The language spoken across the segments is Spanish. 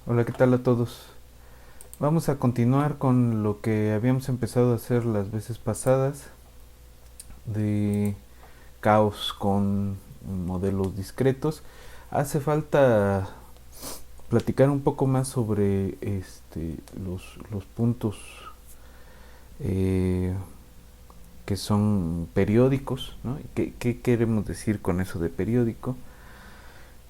Hola, ¿qué tal a todos? Vamos a continuar con lo que habíamos empezado a hacer las veces pasadas de caos con modelos discretos. Hace falta platicar un poco más sobre los puntos eh, que son periódicos, ¿no? ¿Qué queremos decir con eso de periódico?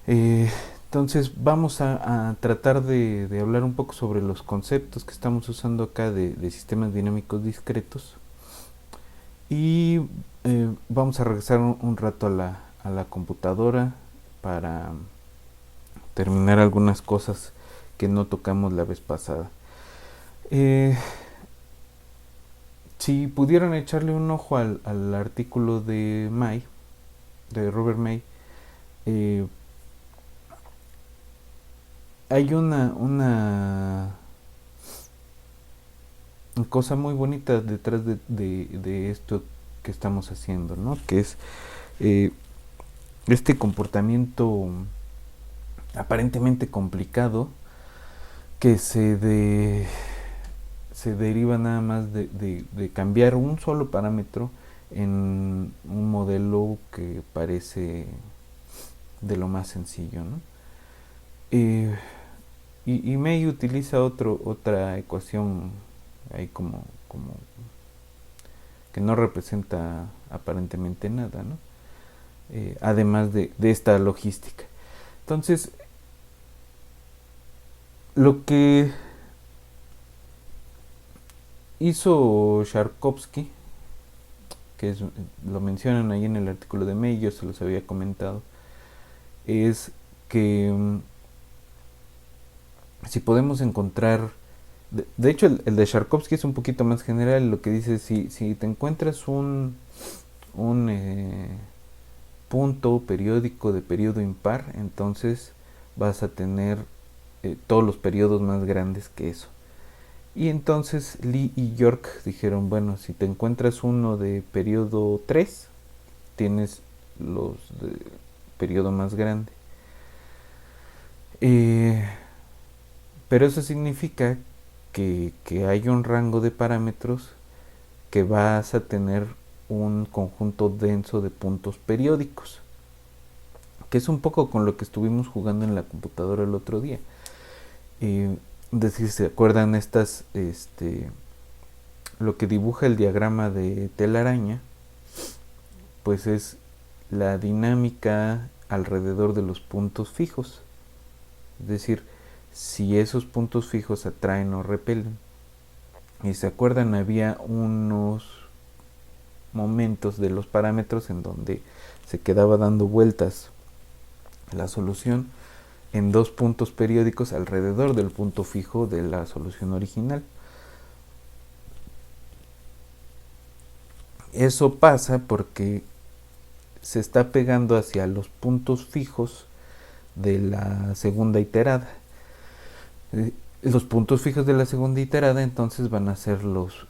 Eh, entonces vamos a tratar de hablar un poco sobre los conceptos que estamos usando acá de sistemas dinámicos discretos y vamos a regresar un rato a la computadora para terminar algunas cosas que no tocamos la vez pasada. Eh, si pudieran echarle un ojo al artículo de May, de Robert May, eh, hay una cosa muy bonita detrás de esto que estamos haciendo, ¿no? Que es eh, este comportamiento aparentemente complicado que se deriva nada más de cambiar un solo parámetro en un modelo que parece de lo más sencillo, ¿no? Eh, y May utiliza otra ecuación ahí como que no representa aparentemente nada, ¿no? Además de esta logística. Entonces, lo que hizo Sharkovsky, lo mencionan ahí en el artículo de May, yo se los había comentado, es que si podemos encontrar, de hecho el de Sharkovsky es un poquito más general, lo que dice, si te encuentras un punto periódico de periodo impar, entonces vas a tener todos los periodos más grandes que eso. Y entonces Lee y York dijeron, bueno, si te encuentras uno de periodo 3 tienes los de periodo más grande. Eh, pero eso significa que hay un rango de parámetros que vas a tener un conjunto denso de puntos periódicos, que es un poco con lo que estuvimos jugando en la computadora el otro día. Decir, ¿se acuerdan lo que dibuja el diagrama de telaraña? Pues es la dinámica alrededor de los puntos fijos. Es decir, si esos puntos fijos atraen o repelen. Y se acuerdan, había unos momentos de los parámetros en donde se quedaba dando vueltas la solución en dos puntos periódicos alrededor del punto fijo de la solución original. Eso pasa porque se está pegando hacia los puntos fijos de la segunda iterada. Los puntos fijos de la segunda iterada entonces van a ser los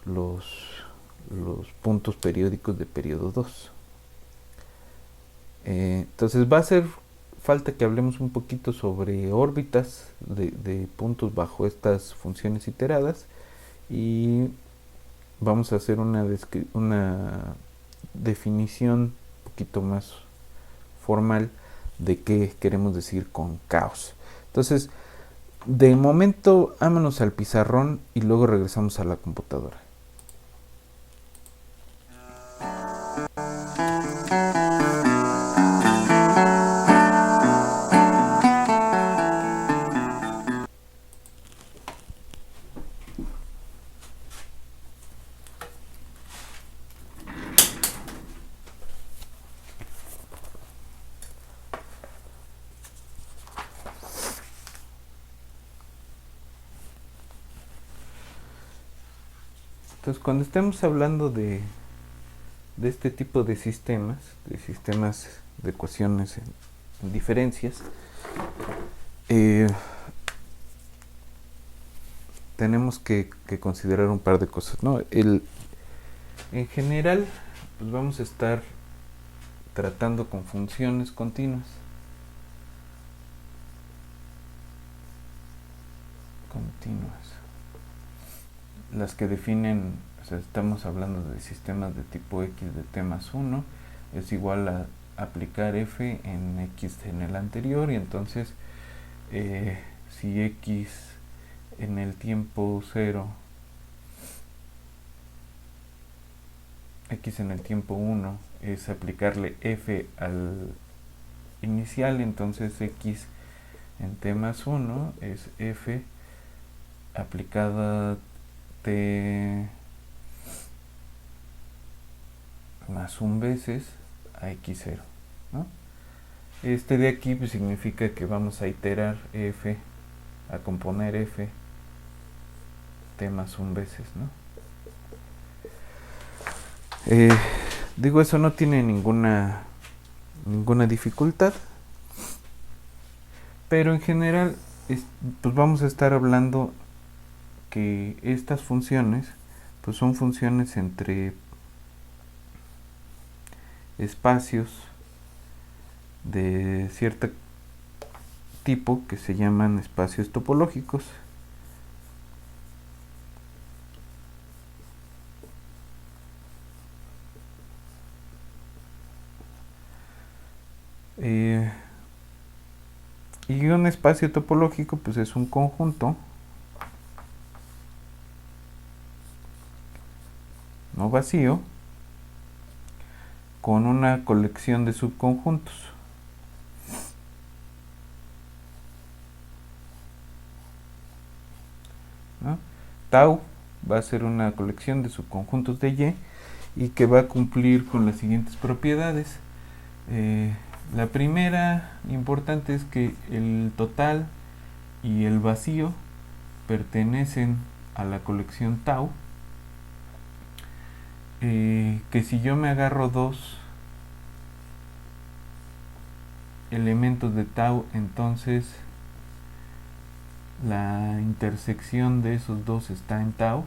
puntos periódicos de periodo 2. Entonces va a ser falta que hablemos un poquito sobre órbitas de puntos bajo estas funciones iteradas y vamos a hacer una definición un poquito más formal de qué queremos decir con caos. Entonces, de momento, vámonos al pizarrón y luego regresamos a la computadora. Entonces, cuando estemos hablando de este tipo de sistemas de ecuaciones en diferencias, eh, tenemos que considerar un par de cosas, ¿no? En general, pues vamos a estar tratando con funciones continuas. continuas. Las que definen, o sea, estamos hablando de sistemas de tipo x de t más 1, es igual a aplicar f en x en el anterior, y entonces si x en el tiempo 0, x en el tiempo 1 es aplicarle f al inicial, entonces x en t más 1 es f aplicada t más 1 veces a x0, ¿no? Este de aquí pues significa que vamos a iterar f, a componer f t más 1 veces, ¿no? Digo, eso no tiene ninguna dificultad, pero en general pues vamos a estar hablando que estas funciones pues son funciones entre espacios de cierto tipo que se llaman espacios topológicos. Y un espacio topológico pues es un conjunto no vacío con una colección de subconjuntos. ¿No? Tau va a ser una colección de subconjuntos de y que va a cumplir con las siguientes propiedades. La primera importante es que el total y el vacío pertenecen a la colección tau, que si yo me agarro dos elementos de tau, entonces la intersección de esos dos está en tau,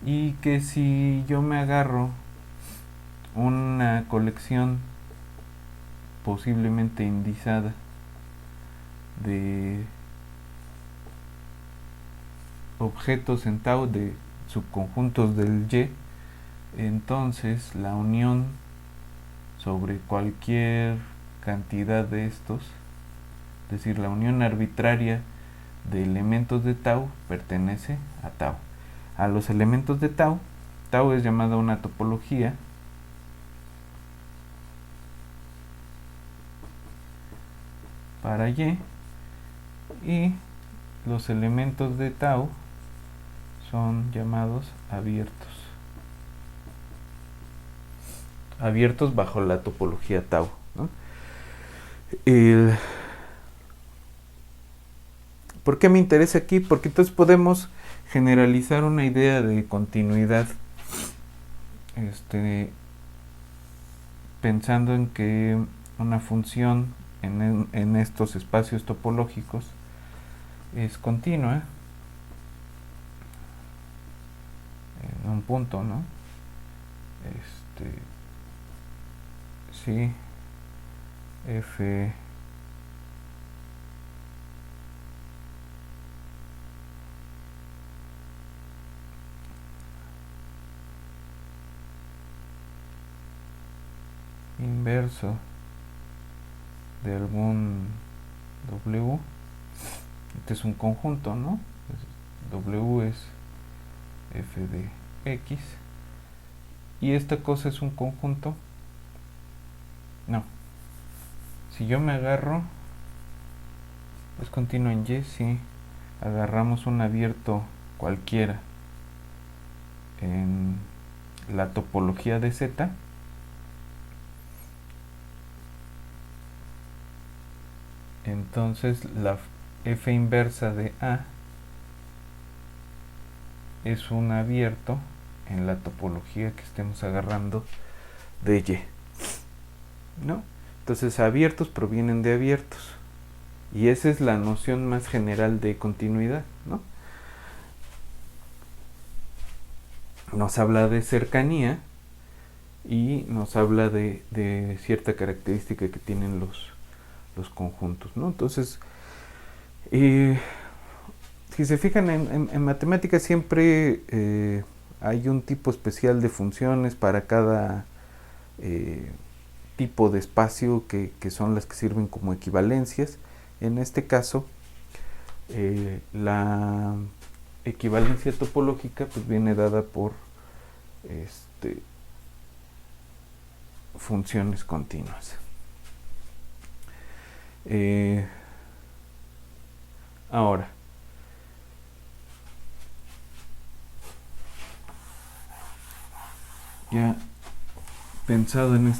y que si yo me agarro una colección posiblemente indizada de objetos en tau, de subconjuntos del y, entonces la unión sobre cualquier cantidad de estos, es decir, la unión arbitraria de elementos de tau pertenece a tau. A los elementos de tau, tau es llamada una topología para y los elementos de tau son llamados abiertos bajo la topología tau, ¿no? ¿Por qué me interesa aquí? Porque entonces podemos generalizar una idea de continuidad, pensando en que una función en estos espacios topológicos es continua en un punto, ¿no? Si f inverso de algún w, este es un conjunto, ¿no? W es f de x, y esta cosa es un conjunto. No, si yo me agarro, es continuo en y, si agarramos un abierto cualquiera en la topología de z, entonces la f inversa de a es un abierto en la topología que estemos agarrando de y, ¿no? Entonces abiertos provienen de abiertos, y esa es la noción más general de continuidad, ¿no? Nos habla de cercanía y nos habla de cierta característica que tienen los conjuntos, ¿no? Entonces, si se fijan en matemáticas siempre hay un tipo especial de funciones para cada tipo de espacio que son las que sirven como equivalencias. En este caso, la equivalencia topológica pues viene dada por funciones continuas. Ahora, ya pensado en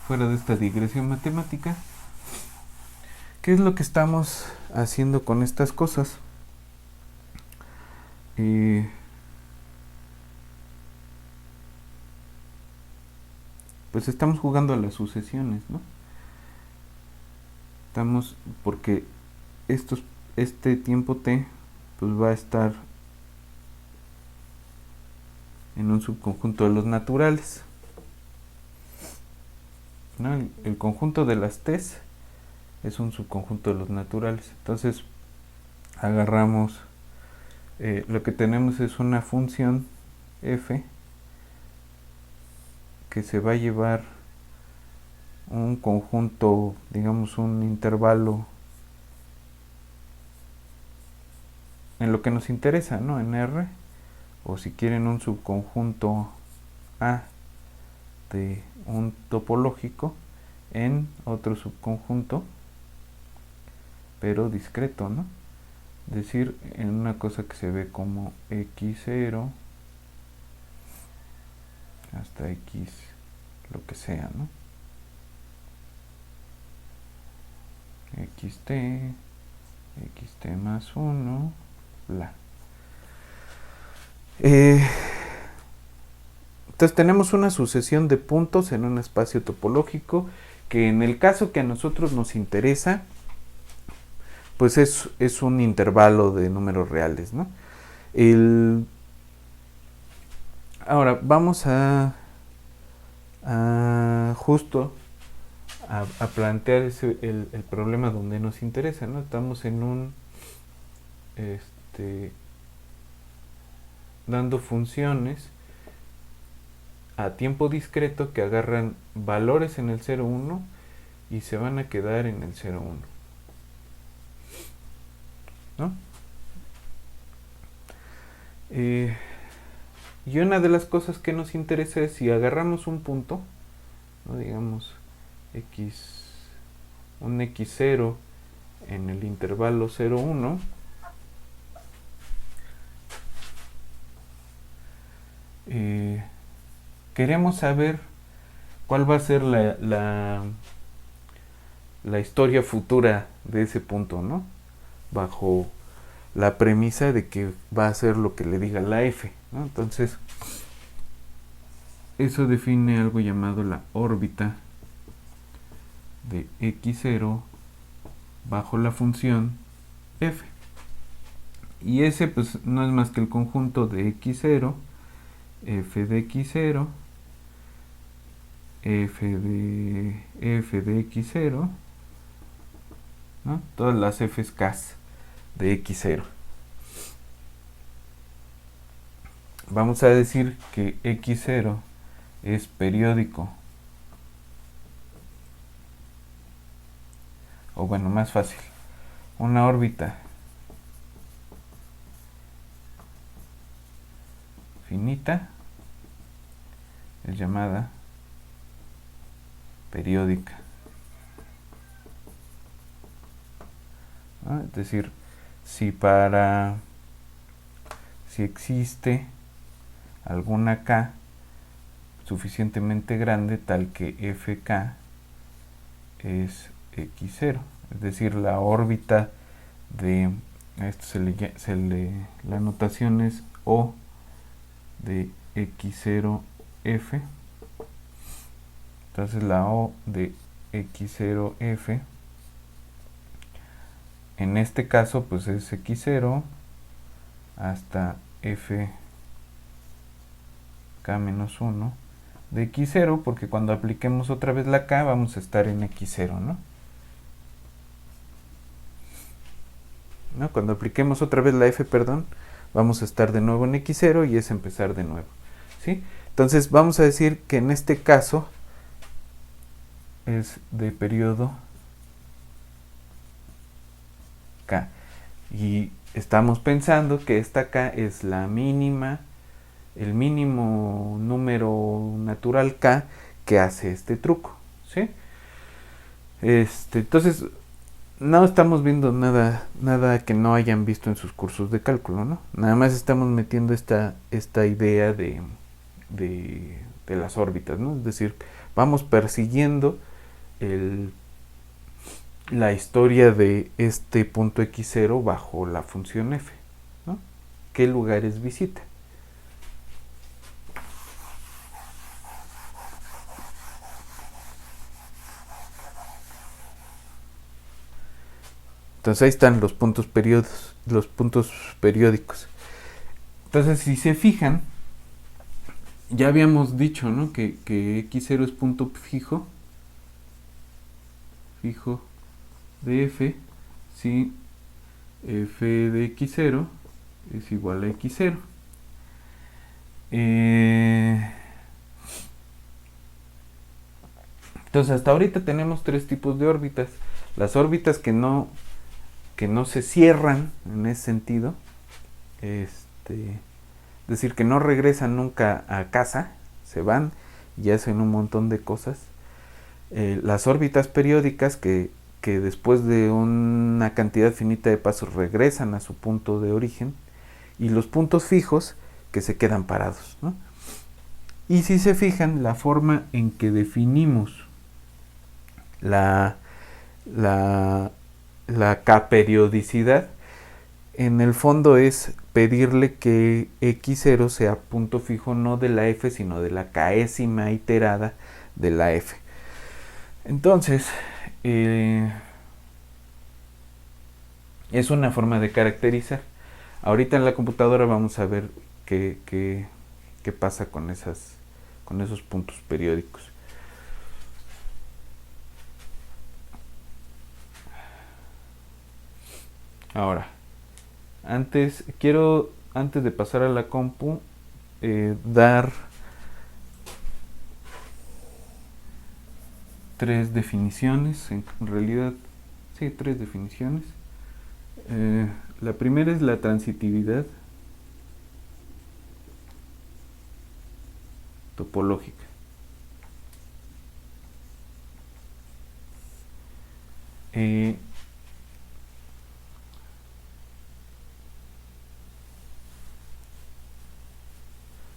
fuera de esta digresión matemática, ¿qué es lo que estamos haciendo con estas cosas? Pues estamos jugando a las sucesiones, ¿no? Porque este tiempo t pues va a estar en un subconjunto de los naturales, ¿no? El conjunto de las t's es un subconjunto de los naturales. Entonces agarramos, lo que tenemos es una función f que se va a llevar un conjunto, digamos un intervalo en lo que nos interesa, ¿no? En R, o si quieren un subconjunto A de un topológico en otro subconjunto, pero discreto, ¿no? Es decir, en una cosa que se ve como x0 hasta x lo que sea, ¿no? xt más 1, bla. Entonces tenemos una sucesión de puntos en un espacio topológico que en el caso que a nosotros nos interesa, pues es un intervalo de números reales, ¿no? Ahora vamos a plantear el problema donde nos interesa, ¿no? Estamos en un dando funciones a tiempo discreto que agarran valores en el 0,1 y se van a quedar en el 0,1, ¿no? Y una de las cosas que nos interesa es si agarramos un punto, ¿no? Digamos un x0 en el intervalo 0,1, queremos saber cuál va a ser la historia futura de ese punto, ¿no? Bajo la premisa de que va a ser lo que le diga la f, ¿no? Entonces, eso define algo llamado la órbita de x0 bajo la función f. Y ese pues no es más que el conjunto de x0, f de x0, f de x0, ¿no? Todas las f's cas de x0. Vamos a decir que x0 es periódico, o bueno, más fácil, una órbita finita es llamada periódica, ¿no? Es decir, si existe alguna k suficientemente grande tal que fk es x0, es decir, la órbita de esto la notación es O de x0f. Entonces la O de x0f en este caso pues es x0 hasta fk menos 1 de x0, porque cuando apliquemos otra vez la k vamos a estar en x0, ¿no? ¿no? Cuando apliquemos otra vez la f, perdón, vamos a estar de nuevo en x0 y es empezar de nuevo, ¿sí? Entonces vamos a decir que en este caso es de periodo k. Y estamos pensando que esta k es la mínima, el mínimo número natural k que hace este truco, ¿sí? Entonces, no estamos viendo nada que no hayan visto en sus cursos de cálculo, ¿no? Nada más estamos metiendo esta idea de las órbitas, ¿no? Es decir, vamos persiguiendo la historia de este punto x0 bajo la función f, ¿no? ¿Qué lugares visita? Entonces ahí están los puntos periódicos. Entonces, si se fijan, ya habíamos dicho, ¿no? que x0 es punto fijo de f, si f de x0 es igual a x0. Entonces, hasta ahorita tenemos tres tipos de órbitas. Las órbitas que no se cierran en ese sentido, es decir, que no regresan nunca a casa, se van y hacen un montón de cosas. Las órbitas periódicas que después de una cantidad finita de pasos regresan a su punto de origen, y los puntos fijos que se quedan parados, ¿no? Y si se fijan, la forma en que definimos la k-periodicidad, en el fondo es pedirle que x0 sea punto fijo no de la f, sino de la késima iterada de la f. Entonces, es una forma de caracterizar. Ahorita en la computadora vamos a ver qué pasa con esos puntos periódicos. Ahora, antes de pasar a la compu, dar tres definiciones, en realidad, sí, tres definiciones. La primera es la transitividad topológica.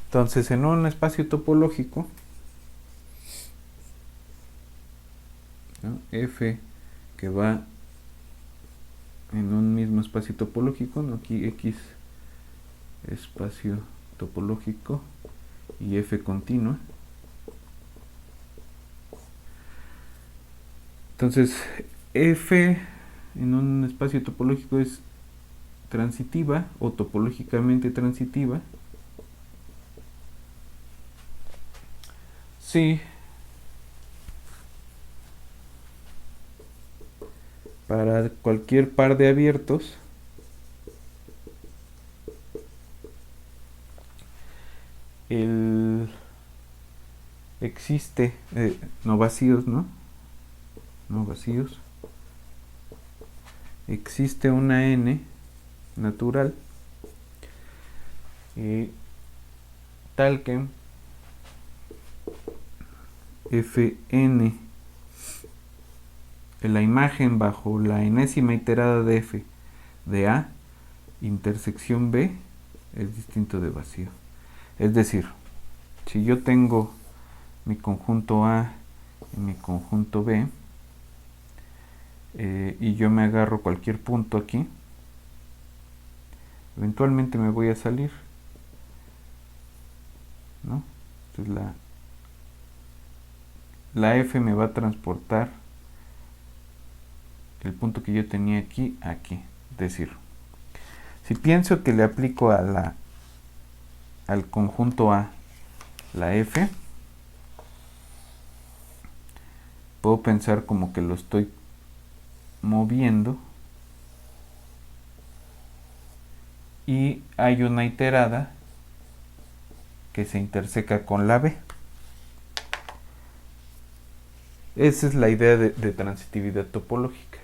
Entonces, en un espacio topológico, ¿no? F que va en un mismo espacio topológico, ¿no? Aquí X espacio topológico y F continua. Entonces, F en un espacio topológico es transitiva o topológicamente transitiva. Sí. Para cualquier par de abiertos existe no vacíos, ¿no? No vacíos. Existe una n natural tal que Fn, la imagen bajo la enésima iterada de f de A intersección B es distinto de vacío. Es decir, si yo tengo mi conjunto A y mi conjunto B, y yo me agarro cualquier punto aquí, eventualmente me voy a salir, ¿no? Entonces la F me va a transportar el punto que yo tenía aquí a aquí. Es decir, si pienso que le aplico al conjunto A la F, puedo pensar como que lo estoy moviendo y hay una iterada que se interseca con la B. Esa es la idea de transitividad topológica.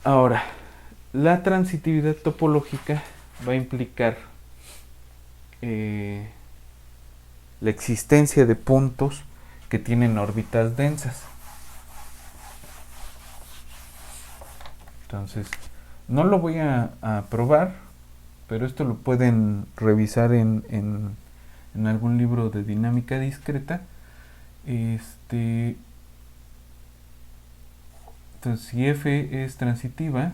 Ahora, la transitividad topológica va a implicar la existencia de puntos que tienen órbitas densas. Entonces, no lo voy a probar, pero esto lo pueden revisar en algún libro de dinámica discreta. Entonces, si F es transitiva,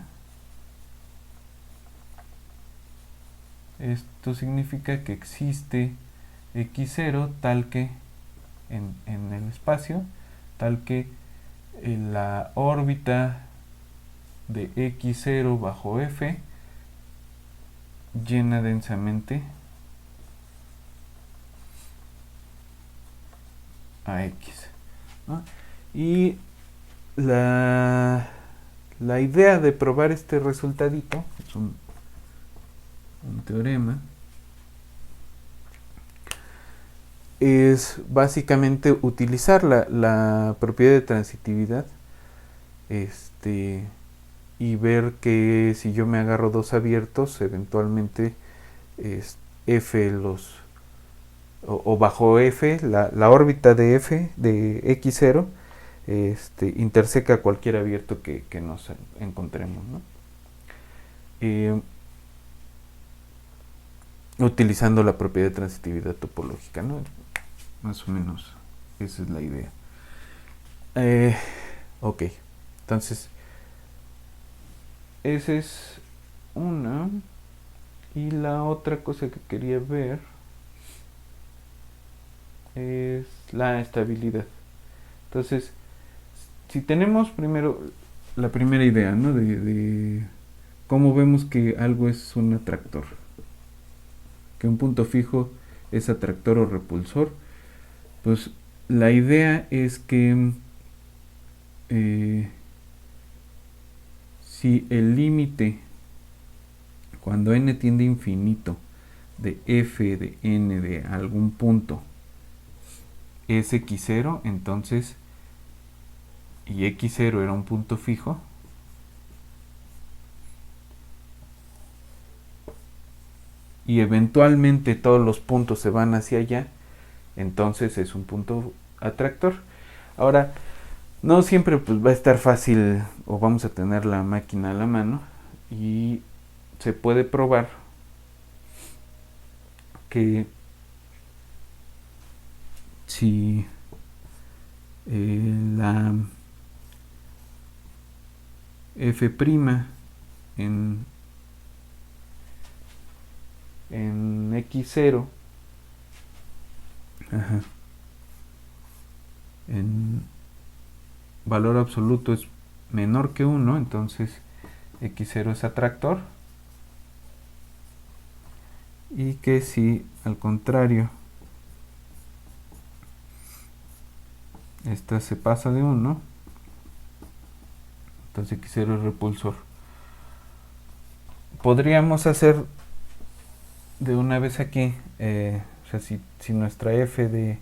esto significa que existe x0 tal que en el espacio, tal que la órbita de x0 bajo F llena densamente a X, ¿no? Y la idea de probar este resultadito es un teorema, es básicamente utilizar la propiedad de transitividad y ver que si yo me agarro dos abiertos, eventualmente F o bajo F, la órbita de F de X0 interseca cualquier abierto que nos encontremos, ¿no? Utilizando la propiedad de transitividad topológica, ¿no? Más o menos esa es la idea. Ok, entonces esa es una. Y la otra cosa que quería ver es la estabilidad. Entonces, si tenemos primero la primera idea, ¿no? De cómo vemos que algo es un atractor, que un punto fijo es atractor o repulsor, pues la idea es que si el límite cuando n tiende a infinito de f de n de algún punto es x0, entonces y x0 era un punto fijo, y eventualmente todos los puntos se van hacia allá, entonces es un punto atractor. Ahora, no siempre pues va a estar fácil o vamos a tener la máquina a la mano, y se puede probar que si la f' en x0 en valor absoluto es menor que 1, entonces x0 es atractor, y que si al contrario esta se pasa de 1, entonces x0 es repulsor. Podríamos hacer de una vez aquí, o sea, si nuestra f de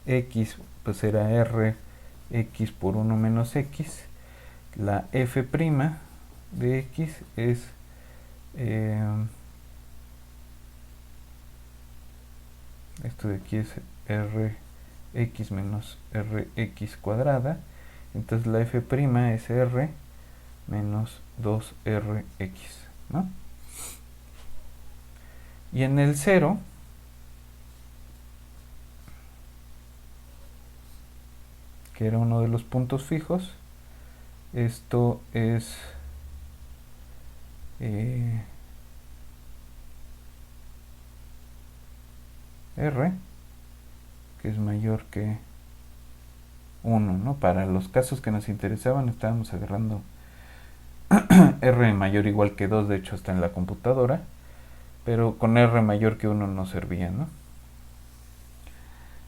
x pues era r x por 1 menos x, la f' de x es esto de aquí es rx menos rx cuadrada, entonces la f' es r menos 2rx, ¿no? Y en el 0, que era uno de los puntos fijos, esto es r, que es mayor que 1, ¿no? Para los casos que nos interesaban estábamos agarrando r mayor o igual que 2, de hecho está en la computadora, pero con r mayor que 1 no servía, ¿no?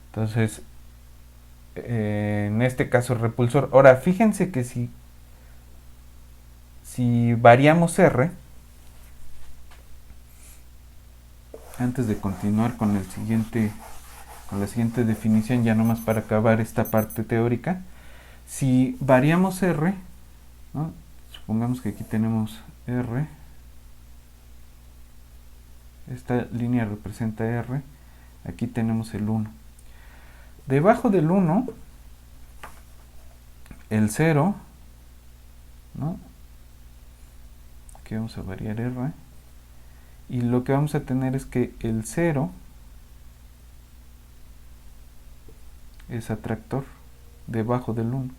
Entonces, en este caso repulsor. Ahora, fíjense que si variamos r, antes de continuar con la siguiente definición, ya nomás para acabar esta parte teórica, si variamos R, ¿no? Supongamos que aquí tenemos R, esta línea representa R, aquí tenemos el 1. Debajo del 1, el 0, ¿no? Aquí vamos a variar R, y lo que vamos a tener es que el 0 es atractor debajo del 1,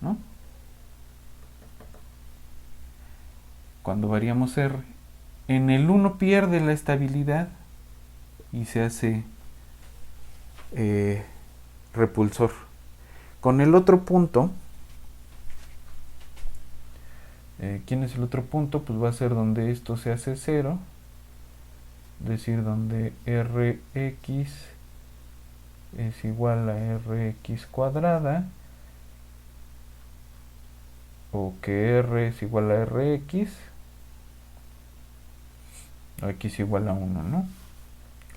¿no? Cuando variamos R, en el 1 pierde la estabilidad y se hace repulsor. Con el otro punto, ¿quién es el otro punto? Pues va a ser donde esto se hace 0, es decir, donde Rx es igual a Rx cuadrada, o que R es igual a Rx, o X igual a 1, ¿no?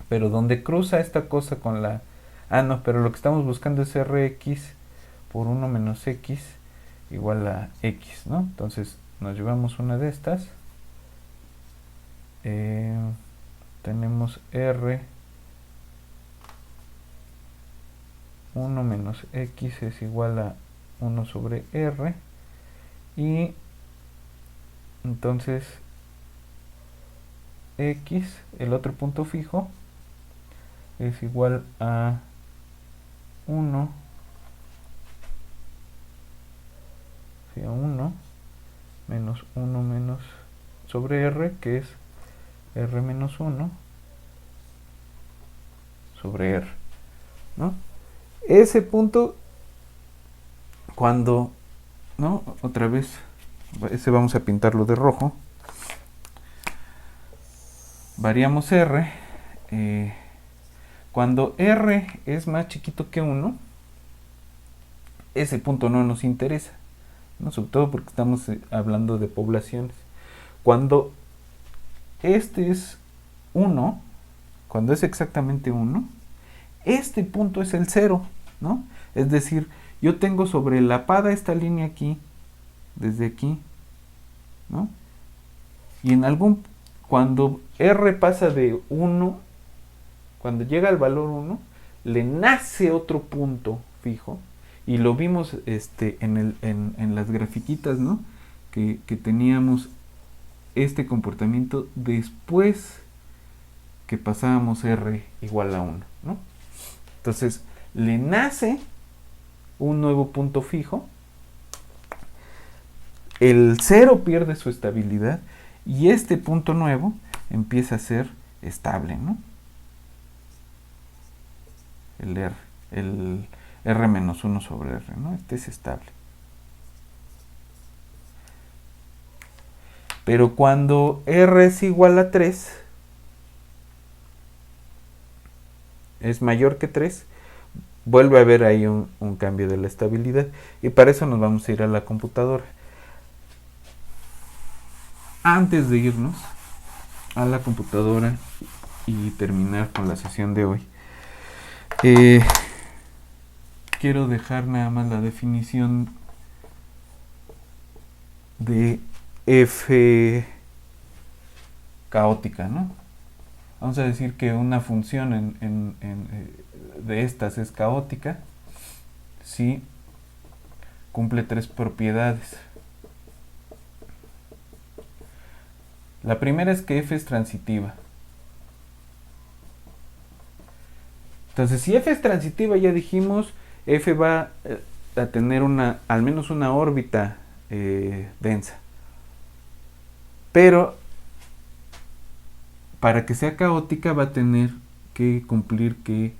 Pero donde cruza esta cosa con la... no, pero lo que estamos buscando es Rx por 1 menos X igual a X, ¿no? Entonces nos llevamos una de estas. Tenemos R 1 menos X es igual a 1 sobre R. Y entonces X, el otro punto fijo, es igual a 1, sí, a 1 menos 1 menos sobre R, que es R menos 1 sobre R, ¿no? Ese punto, cuando, ¿no? Otra vez, ese vamos a pintarlo de rojo. Variamos R. Cuando R es más chiquito que 1, ese punto no nos interesa, ¿no? Sobre todo porque estamos hablando de poblaciones. Cuando este es 1, cuando es exactamente 1, este punto es el 0, ¿no? Es decir, yo tengo sobrelapada esta línea aquí, desde aquí, ¿no? Y en algún, cuando R pasa de 1, cuando llega al valor 1, le nace otro punto fijo, y lo vimos en las grafiquitas, ¿no? Que teníamos este comportamiento después que pasábamos R igual a 1, ¿no? Entonces, le nace un nuevo punto fijo, el 0 pierde su estabilidad, y este punto nuevo empieza a ser estable, ¿no? El R menos 1 sobre R, ¿no? Este es estable. Pero cuando R es igual a 3, es mayor que 3, vuelve a haber ahí un cambio de la estabilidad, y para eso nos vamos a ir a la computadora. Antes de irnos a la computadora y terminar con la sesión de hoy, quiero dejar nada más la definición de F caótica, ¿no? Vamos a decir que una función de estas es caótica si cumple 3 propiedades. La primera es que F es transitiva. Entonces, si F es transitiva, ya dijimos, F va a tener al menos una órbita densa. Pero para que sea caótica va a tener que cumplir que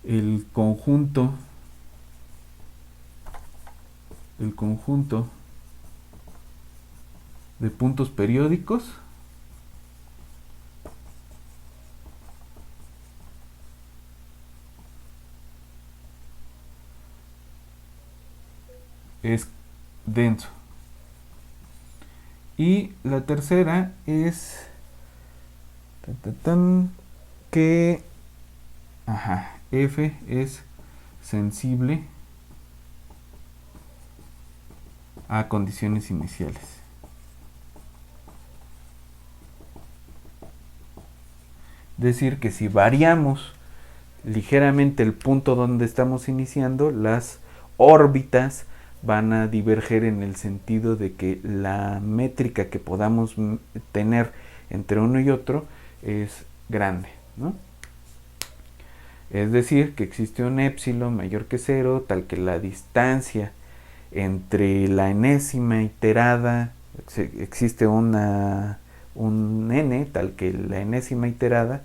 el conjunto de puntos periódicos es denso. Y la tercera es que F es sensible a condiciones iniciales. Es decir, que si variamos ligeramente el punto donde estamos iniciando, las órbitas van a diverger en el sentido de que la métrica que podamos tener entre uno y otro es grande, ¿no? Es decir, que existe un épsilon mayor que 0, tal que la distancia entre la enésima iterada, existe un n, tal que la enésima iterada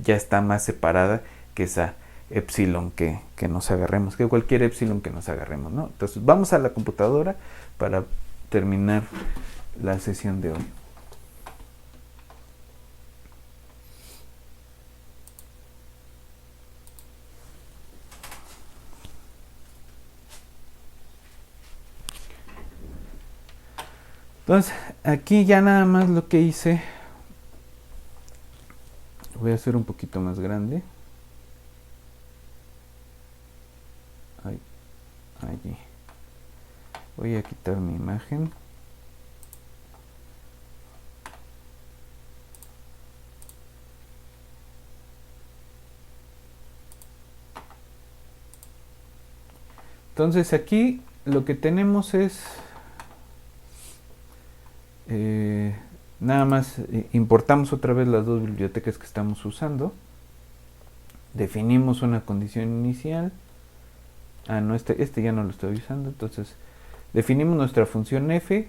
ya está más separada que esa epsilon que nos agarremos, que cualquier epsilon que nos agarremos, ¿no? Entonces vamos a la computadora para terminar la sesión de hoy. Entonces aquí ya nada más lo que hice, voy a hacer un poquito más grande. Allí voy a quitar mi imagen. Entonces aquí lo que tenemos es nada más importamos otra vez las dos bibliotecas que estamos usando, definimos una condición inicial. No, este ya no lo estoy usando. Entonces definimos nuestra función f,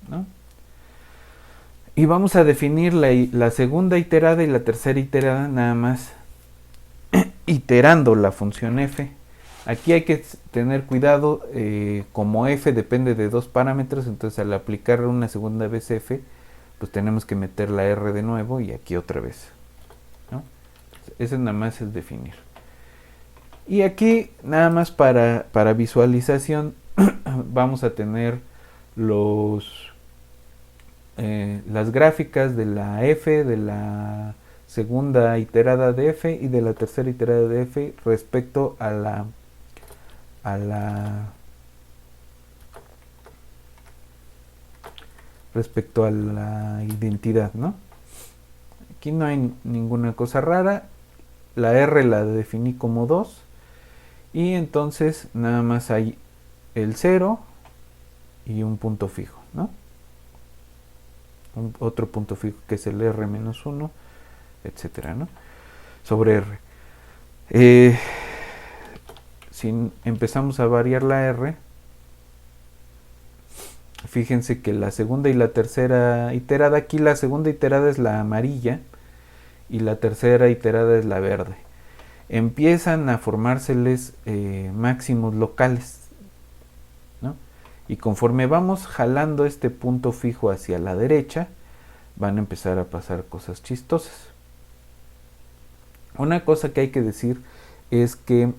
¿no? Y vamos a definir la segunda iterada y la tercera iterada, nada más iterando la función f. Aquí hay que tener cuidado, como f depende de dos parámetros, entonces al aplicar una segunda vez f, pues tenemos que meter la r de nuevo y aquí otra vez, ¿no? Eso nada más es definir. Y aquí nada más para visualización vamos a tener las gráficas de la f, de la segunda iterada de f y de la tercera iterada de f respecto a la identidad, ¿no? Aquí no hay ninguna cosa rara. La r la definí como 2 y entonces nada más hay el 0 y un punto fijo, ¿no? Otro punto fijo que es el r menos 1, etcétera, ¿no? Sobre r. Si empezamos a variar la r, fíjense que la segunda y la tercera iterada, aquí la segunda iterada es la amarilla y la tercera iterada es la verde. Empiezan a formárseles máximos locales, ¿no? Y conforme vamos jalando este punto fijo hacia la derecha, van a empezar a pasar cosas chistosas. Una cosa que hay que decir es que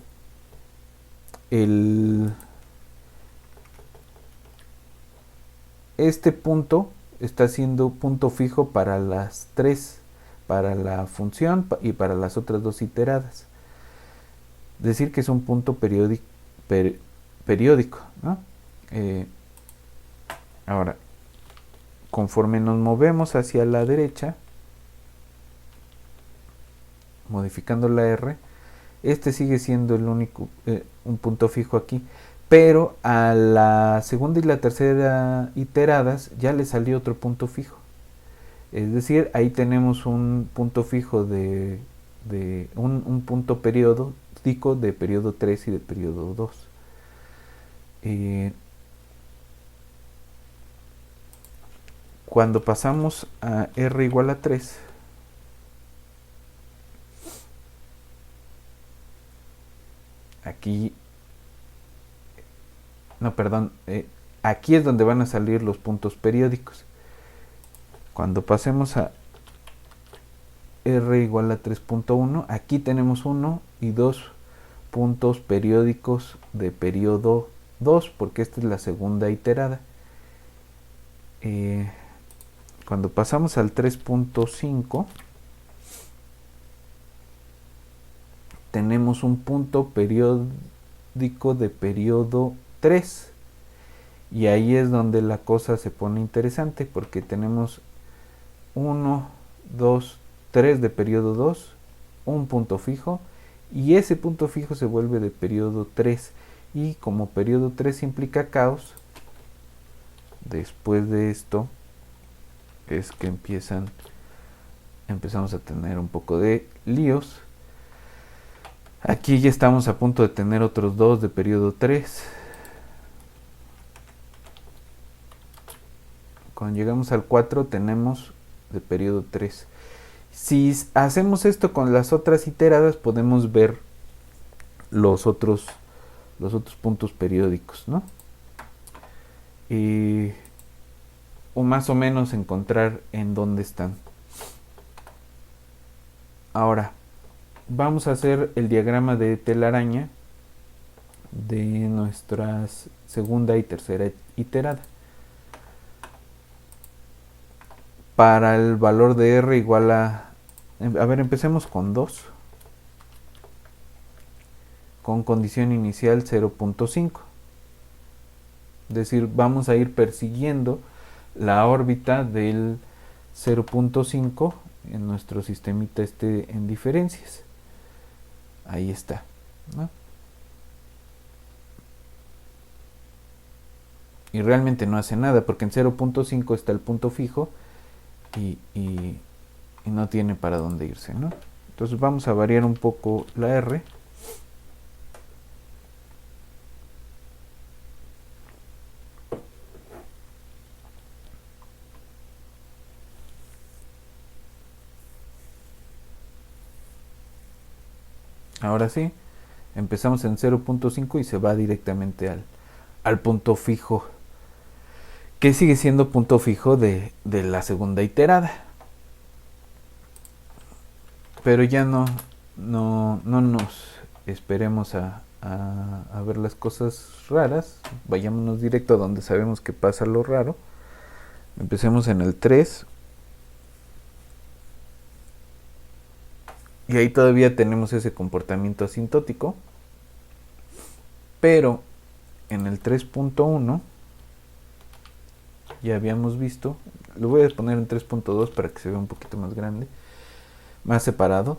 este punto está siendo punto fijo para las tres, para la función y para las otras dos iteradas. Decir que es un punto periódico, ¿no? Ahora, conforme nos movemos hacia la derecha, modificando la r, este sigue siendo el único, un punto fijo aquí, pero a la segunda y la tercera iteradas ya le salió otro punto fijo. Es decir, ahí tenemos un punto fijo de un punto periódico de periodo 3 y de periodo 2. Cuando pasamos a r igual a 3, aquí, no, perdón, aquí es donde van a salir los puntos periódicos. Cuando pasemos a r igual a 3.1, aquí tenemos 1 y 2 puntos periódicos de periodo 2, porque esta es la segunda iterada. Cuando pasamos al 3.5, tenemos un punto periódico de periodo 3. Y ahí es donde la cosa se pone interesante, porque tenemos 1, 2, 3 de periodo 2, un punto fijo, y ese punto fijo se vuelve de periodo 3. Y como periodo 3 implica caos, después de esto es que empezamos a tener un poco de líos. Aquí ya estamos a punto de tener otros 2 de periodo 3. Cuando llegamos al 4 tenemos de periodo 3. Si hacemos esto con las otras iteradas, podemos ver los otros puntos periódicos, ¿no? O más o menos encontrar en dónde están. Ahora, vamos a hacer el diagrama de telaraña de nuestra segunda y tercera iterada. Para el valor de R igual a ver, empecemos con 2. Con condición inicial 0.5. Es decir, vamos a ir persiguiendo la órbita del 0.5 en nuestro sistemita en diferencias. Ahí está, ¿no? Y realmente no hace nada, porque en 0.5 está el punto fijo y no tiene para dónde irse, ¿no? Entonces vamos a variar un poco la R. Ahora sí, empezamos en 0.5 y se va directamente al punto fijo, que sigue siendo punto fijo de la segunda iterada. Pero ya no nos esperemos a ver las cosas raras. Vayámonos directo a donde sabemos que pasa lo raro. Empecemos en el 3. Y ahí todavía tenemos ese comportamiento asintótico. Pero en el 3.1 ya habíamos visto, lo voy a poner en 3.2 para que se vea un poquito más grande, más separado.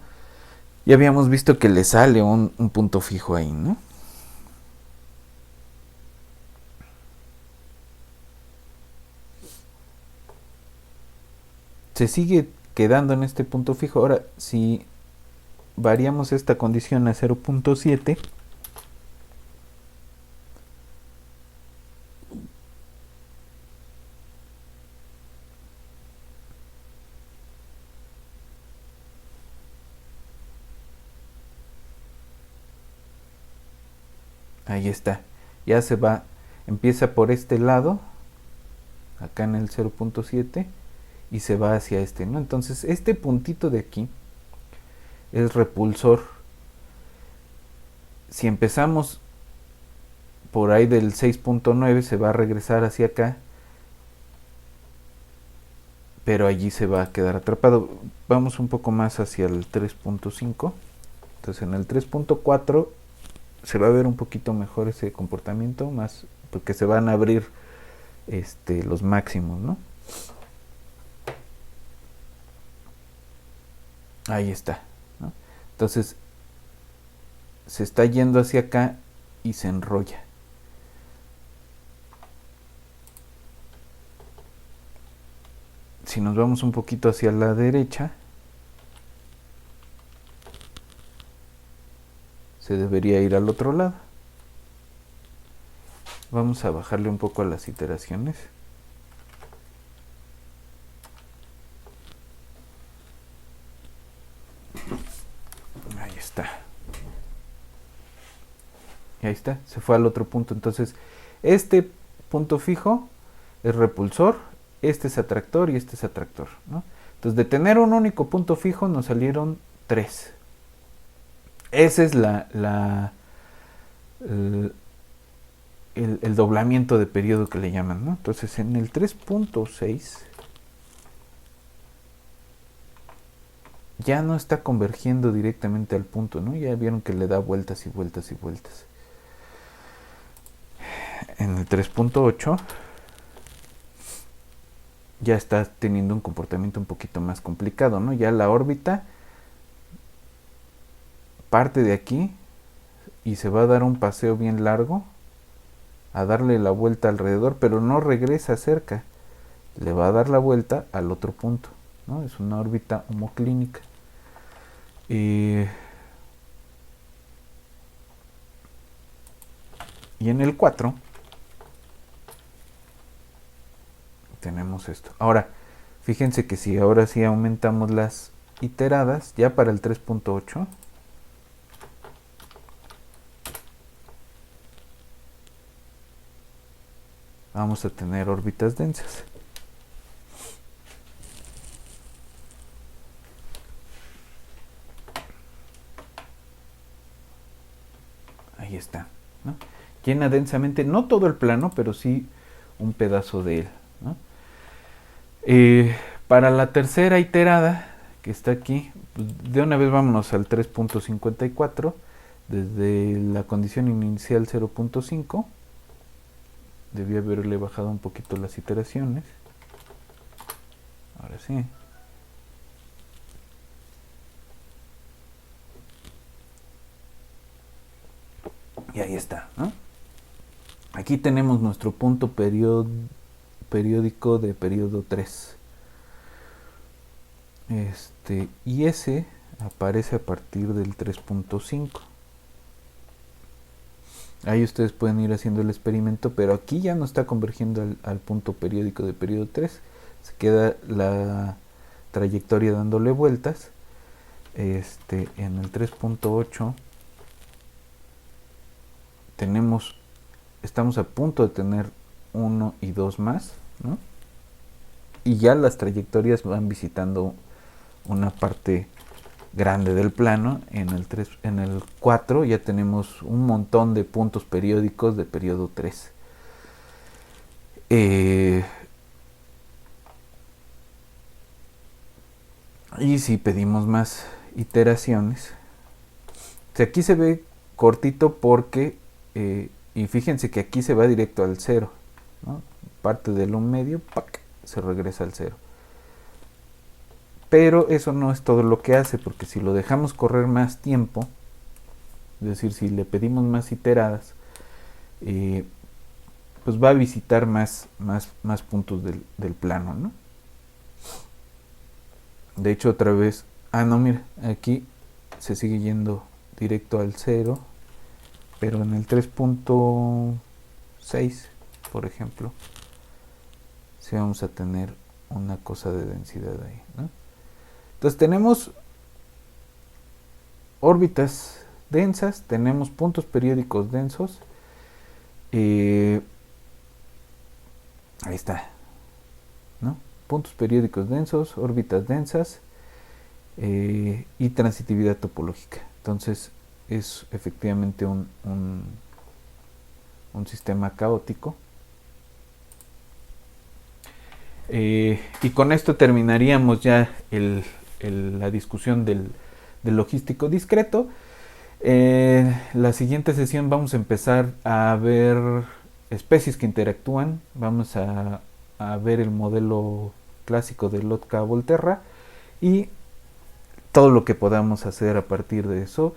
Ya habíamos visto que le sale un punto fijo ahí, ¿no? Se sigue quedando en este punto fijo. Ahora, si variamos esta condición a 0.7, ahí está, ya se va, empieza por este lado, acá en el 0.7, y se va hacia este, ¿no? Entonces este puntito de aquí es repulsor. Si empezamos por ahí del 6.9 se va a regresar hacia acá, pero allí se va a quedar atrapado. Vamos un poco más hacia el 3.5. Entonces en el 3.4 se va a ver un poquito mejor ese comportamiento, más porque se van a abrir los máximos, ¿no? Ahí está, ¿no? Entonces se está yendo hacia acá y se enrolla. Si nos vamos un poquito hacia la derecha, se debería ir al otro lado. Vamos a bajarle un poco a las iteraciones. Ahí está. Y ahí está, se fue al otro punto. Entonces, este punto fijo es repulsor, este es atractor y este es atractor, ¿no? Entonces, de tener un único punto fijo nos salieron 3. Ese es el doblamiento de periodo que le llaman, ¿no? Entonces, en el 3.6 ya no está convergiendo directamente al punto, ¿no? Ya vieron que le da vueltas y vueltas y vueltas. En el 3.8 ya está teniendo un comportamiento un poquito más complicado, ¿no? Ya la órbita parte de aquí y se va a dar un paseo bien largo a darle la vuelta alrededor, pero no regresa cerca, le va a dar la vuelta al otro punto, ¿no? Es una órbita homoclínica. Y en el 4 tenemos esto. Ahora, fíjense que si ahora sí aumentamos las iteradas, ya para el 3.8, vamos a tener órbitas densas. Ahí está, ¿no? Llena densamente, no todo el plano, pero sí un pedazo de él, ¿no? Para la tercera iterada, que está aquí, pues de una vez vámonos al 3.54, desde la condición inicial 0.5, debí haberle bajado un poquito las iteraciones, ahora sí. Y ahí está, ¿no? Aquí tenemos nuestro punto periódico de periodo 3. Y ese aparece a partir del 3.5. Ahí ustedes pueden ir haciendo el experimento, pero aquí ya no está convergiendo al punto periódico de periodo 3. Se queda la trayectoria dándole vueltas. En el 3.8 estamos a punto de tener 1 y 2 más, ¿no? Y ya las trayectorias van visitando una parte grande del plano. En el 4 ya tenemos un montón de puntos periódicos de periodo 3. Y si pedimos más iteraciones, aquí se ve cortito porque y fíjense que aquí se va directo al 0, ¿no? Parte del 1 medio, ¡pac!, se regresa al 0. Pero eso no es todo lo que hace, porque si lo dejamos correr más tiempo, es decir, si le pedimos más iteradas, pues va a visitar más puntos del plano, ¿no? De hecho, otra vez, no, mira, aquí se sigue yendo directo al 0, pero en el 3.6, por ejemplo, sí vamos a tener una cosa de densidad ahí, ¿no? Entonces tenemos órbitas densas, tenemos puntos periódicos densos, ahí está, ¿no? Puntos periódicos densos, órbitas densas y transitividad topológica. Entonces es efectivamente un sistema caótico. Y con esto terminaríamos ya la discusión del logístico discreto. La siguiente sesión vamos a empezar a ver especies que interactúan. Vamos a ver el modelo clásico de Lotka-Volterra y todo lo que podamos hacer a partir de eso,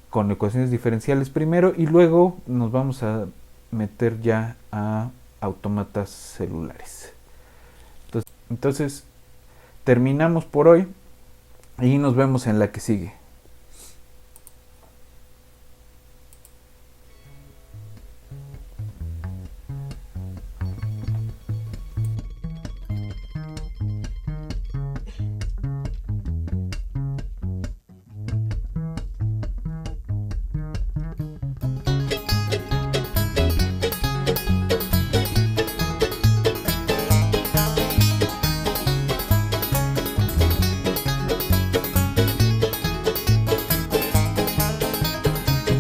con ecuaciones diferenciales primero, y luego nos vamos a meter ya a autómatas celulares. Entonces terminamos por hoy y nos vemos en la que sigue.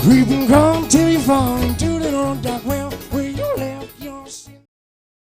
Creeping come